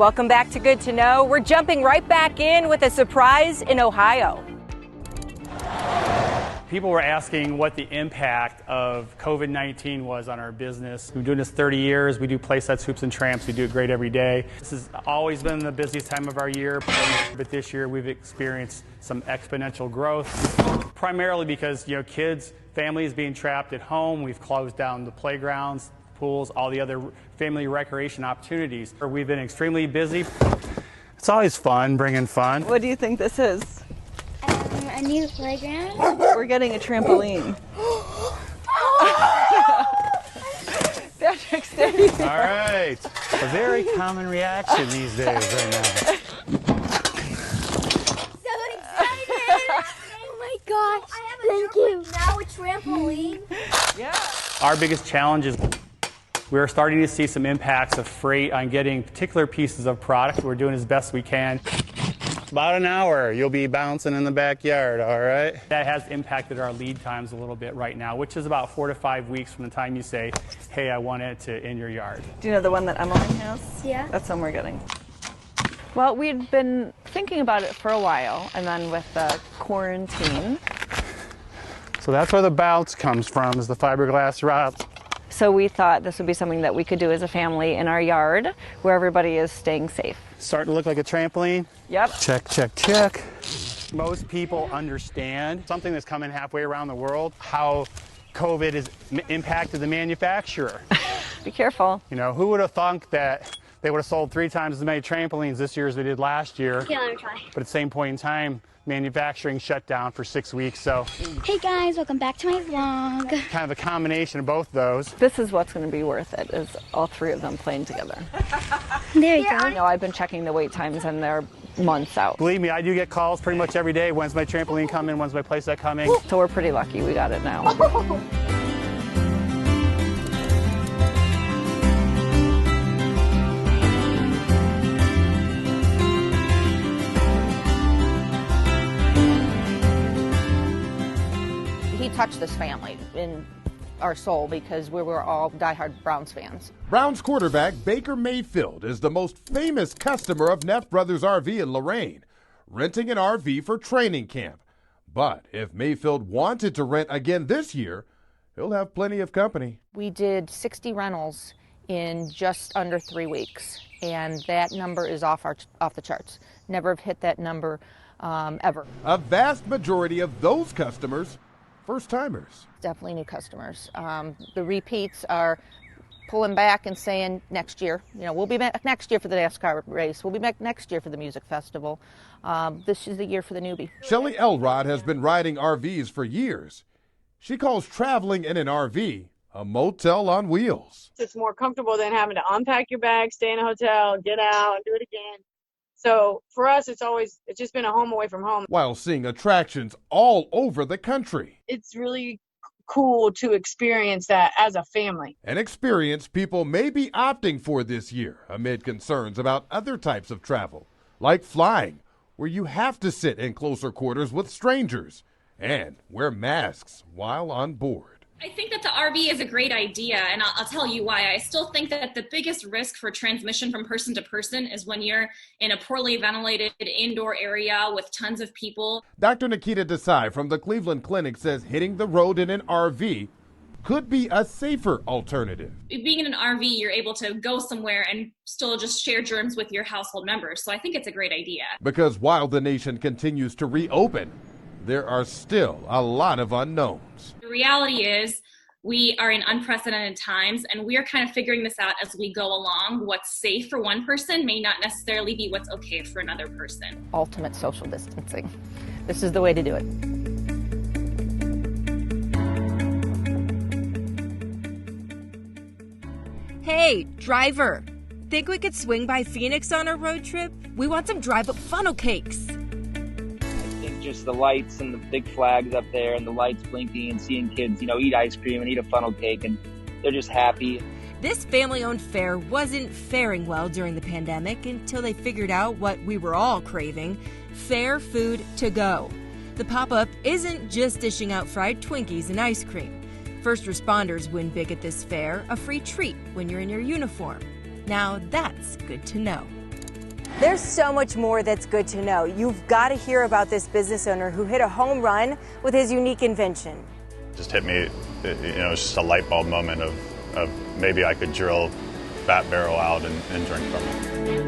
Welcome back to Good to Know. We're jumping right back in with a surprise in Ohio. People were asking what the impact of COVID-19 was on our business. We've been doing this 30 years. We do play sets, hoops, and tramps. We do it great every day. This has always been the busiest time of our year, but this year we've experienced some exponential growth, primarily because, kids, families being trapped at home. We've closed down the playgrounds, pools, all the other family recreation opportunities. We've been extremely busy. It's always fun, bringing fun. What do you think this is? A new playground. We're getting a trampoline. Patrick's there. All right. A very common reaction these days right now. So excited! Oh my gosh. Thank you. Now a trampoline. Yeah. Our biggest challenge is we're starting to see some impacts of freight on getting particular pieces of product. We're doing as best we can. About an hour, you'll be bouncing in the backyard, all right? That has impacted our lead times a little bit right now, which is about 4 to 5 weeks from the time you say, hey, I want it in your yard. Do you know the one that Emily has? Yeah. That's the one we're getting. Well, we'd been thinking about it for a while, and then with the quarantine. So that's where the bounce comes from, is the fiberglass rod. So we thought this would be something that we could do as a family in our yard, where everybody is staying safe. Starting to look like a trampoline. Yep. Check, check, check. Most people understand something that's coming halfway around the world, how COVID has impacted the manufacturer. Be careful. Who would have thunk that they would have sold 3 times as many trampolines this year as they did last year? Okay, let me try. But at the same point in time, manufacturing shut down for 6 weeks. So Hey guys, welcome back to my vlog. kind of a combination of both those. This is what's going to be worth it, is all 3 of them playing together. There you go. I've been checking the wait times, and they're months out. Believe me, I do get calls pretty much every day. When's my trampoline coming? When's my playset coming? So we're pretty lucky we got it now. He touched this family in our soul because we were all diehard Browns fans. Browns quarterback Baker Mayfield is the most famous customer of Neff Brothers RV in Lorain, renting an RV for training camp. But if Mayfield wanted to rent again this year, he'll have plenty of company. We did 60 rentals in just under 3 weeks, and that number is off the charts. Never have hit that number ever. A vast majority of those customers, first-timers. Definitely new customers. The repeats are pulling back and saying next year. We'll be back next year for the NASCAR race. We'll be back next year for the music festival. This is the year for the newbie. Shelley Elrod has been riding RVs for years. She calls traveling in an RV a motel on wheels. It's more comfortable than having to unpack your bag, stay in a hotel, get out, and do it again. So for us, it's just been a home away from home. While seeing attractions all over the country. It's really cool to experience that as a family. An experience people may be opting for this year amid concerns about other types of travel, like flying, where you have to sit in closer quarters with strangers and wear masks while on board. I think that the RV is a great idea, and I'll tell you why. I still think that the biggest risk for transmission from person to person is when you're in a poorly ventilated indoor area with tons of people. Dr. Nikita Desai from the Cleveland Clinic says hitting the road in an RV could be a safer alternative. Being in an RV, you're able to go somewhere and still just share germs with your household members. So I think it's a great idea. Because while the nation continues to reopen, there are still a lot of unknowns. The reality is we are in unprecedented times, and we are kind of figuring this out as we go along. What's safe for one person may not necessarily be what's okay for another person. Ultimate social distancing. This is the way to do it. Hey, driver. Think we could swing by Phoenix on our road trip? We want some drive-up funnel cakes. Just the lights and the big flags up there and the lights blinking and seeing kids, eat ice cream and eat a funnel cake, and they're just happy. This family-owned fair wasn't faring well during the pandemic until they figured out what we were all craving, fair food to go. The pop-up isn't just dishing out fried Twinkies and ice cream. First responders win big at this fair, a free treat when you're in your uniform. Now that's good to know. There's so much more that's good to know. You've got to hear about this business owner who hit a home run with his unique invention. Just hit me, it's just a light bulb moment of maybe I could drill that barrel out and drink from it.